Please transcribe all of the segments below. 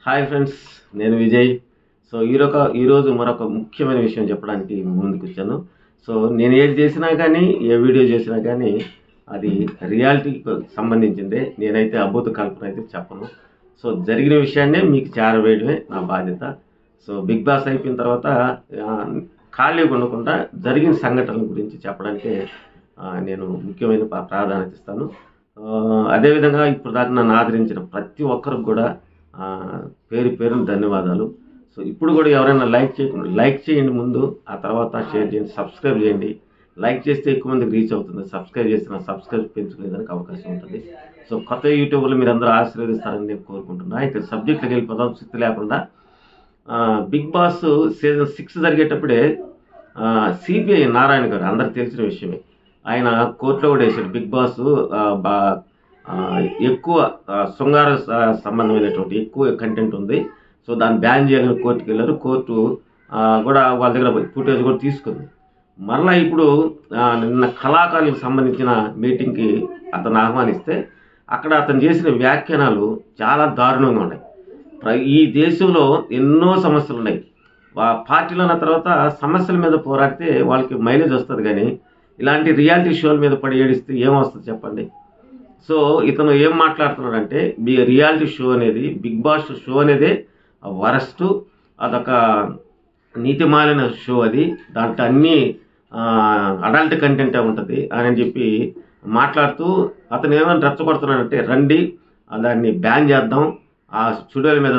Hi friends, నేను Vijay. So ఈరోజు మరొక ముఖ్యమైన విషయం చెప్పడానికి ముందుకు వచ్చాను. సో నేను ఏది చేసినా కానీ, ఏ వీడియో చేసినా కానీ అది రియాలిటీకి సంబంధించిందే. నేనైతే అద్భుత కల్పన అయితే చెప్పను. సో జరిగిన విషయాన్నే మీకు చేరవేయడమే నా బాధ్యత. సో బిగ్ బాస్ అయిపోయిన తర్వాత ఖాళీగా ఉండకుండా జరిగిన సంఘటనల గురించి చెప్పడానికి నేను ముఖ్యమైన ప్రాధాన్యత ఇస్తాను. అదేవిధంగా ఇప్పుడు దాకా నన్ను ఆదరించిన ప్రతి ఒక్కరికి కూడా పేరు పేరున ధన్యవాదాలు. సో ఇప్పుడు కూడా ఎవరైనా లైక్ చేయండి ముందు, ఆ తర్వాత షేర్ చేయండి, సబ్స్క్రైబ్ చేయండి. లైక్ చేస్తే ఎక్కువ మందికి రీచ్ అవుతుంది, సబ్స్క్రైబ్ చేసిన సబ్స్క్రైబ్ పెంచుకునేదానికి అవకాశం ఉంటుంది. సో కొత్త యూట్యూబర్లు మీరు అందరూ ఆశీర్వదిస్తారని నేను కోరుకుంటున్నా. ఇక సబ్జెక్ట్కి వెళ్ళిపోదాం శక్తి లేకుండా. బిగ్ బాస్ సీజన్ 6 జరిగేటప్పుడే సిబిఐ నారాయణ గారు అందరికి తెలిసిన విషయమే, ఆయన కోర్టులో కూడా వేశాడు. బిగ్ బాస్ ఎక్కువ శృంగార సంబంధమైనటువంటి ఎక్కువ కంటెంట్ ఉంది, సో దాన్ని బ్యాన్ చేయాలని కోర్టుకి వెళ్ళారు. కోర్టు కూడా వాళ్ళ దగ్గర ఫుటేజ్ కూడా తీసుకుంది. మరలా ఇప్పుడు నిన్న కళాకారులకు సంబంధించిన మీటింగ్కి అతను ఆహ్వానిస్తే అక్కడ అతను చేసిన వ్యాఖ్యానాలు చాలా దారుణంగా ఉన్నాయి. ఈ దేశంలో ఎన్నో సమస్యలు ఉన్నాయి. పార్టీలు అన్న తర్వాత సమస్యల మీద పోరాడితే వాళ్ళకి మైలేజ్ వస్తుంది, కానీ ఇలాంటి రియాలిటీ షోల మీద పడి ఏడిస్తే ఏమొస్తుంది చెప్పండి. సో ఇతను ఏం మాట్లాడుతున్నాడంటే, మీ రియాలిటీ షో అనేది, బిగ్ బాస్ షో అనేదే వరస్ట్, అదొక నీతిమాలిన షో, అది దాంట్లో అన్నీ అడల్ట్ కంటెంటే ఉంటుంది అని చెప్పి మాట్లాడుతూ అతను ఏమైనా రెచ్చగొడుతున్నాడంటే, రండి దాన్ని బ్యాన్ చేద్దాం, ఆ స్టూడియోల మీద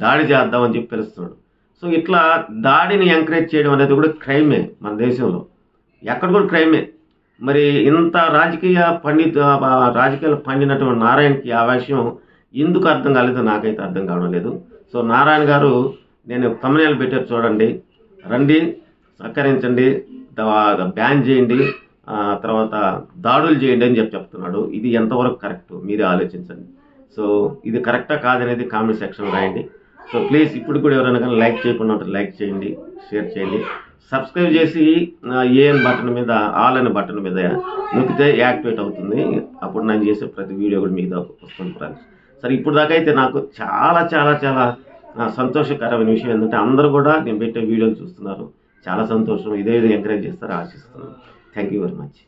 దాడి చేద్దాం అని చెప్పి పిలుస్తున్నాడు. సో ఇట్లా దాడిని ఎంకరేజ్ చేయడం అనేది కూడా క్రైమే మన దేశంలో, ఎక్కడ కూడా క్రైమే. మరి ఇంత రాజకీయాలు పండినటువంటి నారాయణకి ఆ విషయం ఎందుకు అర్థం కాలేదో నాకైతే అర్థం కావడం లేదు. సో నారాయణ గారు, నేను తమ్మునేలు పెట్టారు చూడండి, రండి సహకరించండి, బ్యాన్ చేయండి, తర్వాత దాడులు చేయండి అని చెప్తున్నాడు. ఇది ఎంతవరకు కరెక్ట్ మీరే ఆలోచించండి. సో ఇది కరెక్టా కాదనేది కామెంట్ సెక్షన్లో రాయండి. సో ప్లీజ్ ఇప్పుడు కూడా ఎవరైనా కానీ లైక్ చేయకుండా ఉంటే లైక్ చేయండి, షేర్ చేయండి, సబ్స్క్రైబ్ చేసి ఏఎన్ బటన్ మీద, ఆల్ అనే బటన్ మీద నొక్కితే యాక్టివేట్ అవుతుంది. అప్పుడు నేను చేసే ప్రతి వీడియో కూడా మీకు వస్తుంది ఫ్రెండ్స్. సరే, ఇప్పుడు దాకా అయితే నాకు చాలా చాలా చాలా సంతోషకరమైన విషయం ఏంటంటే, అందరూ కూడా నేను పెట్టే వీడియోలు చూస్తున్నారు. చాలా సంతోషం. ఇదే విధంగా ఎంకరేజ్ చేస్తారు ఆశిస్తున్నాను. Thank you very much.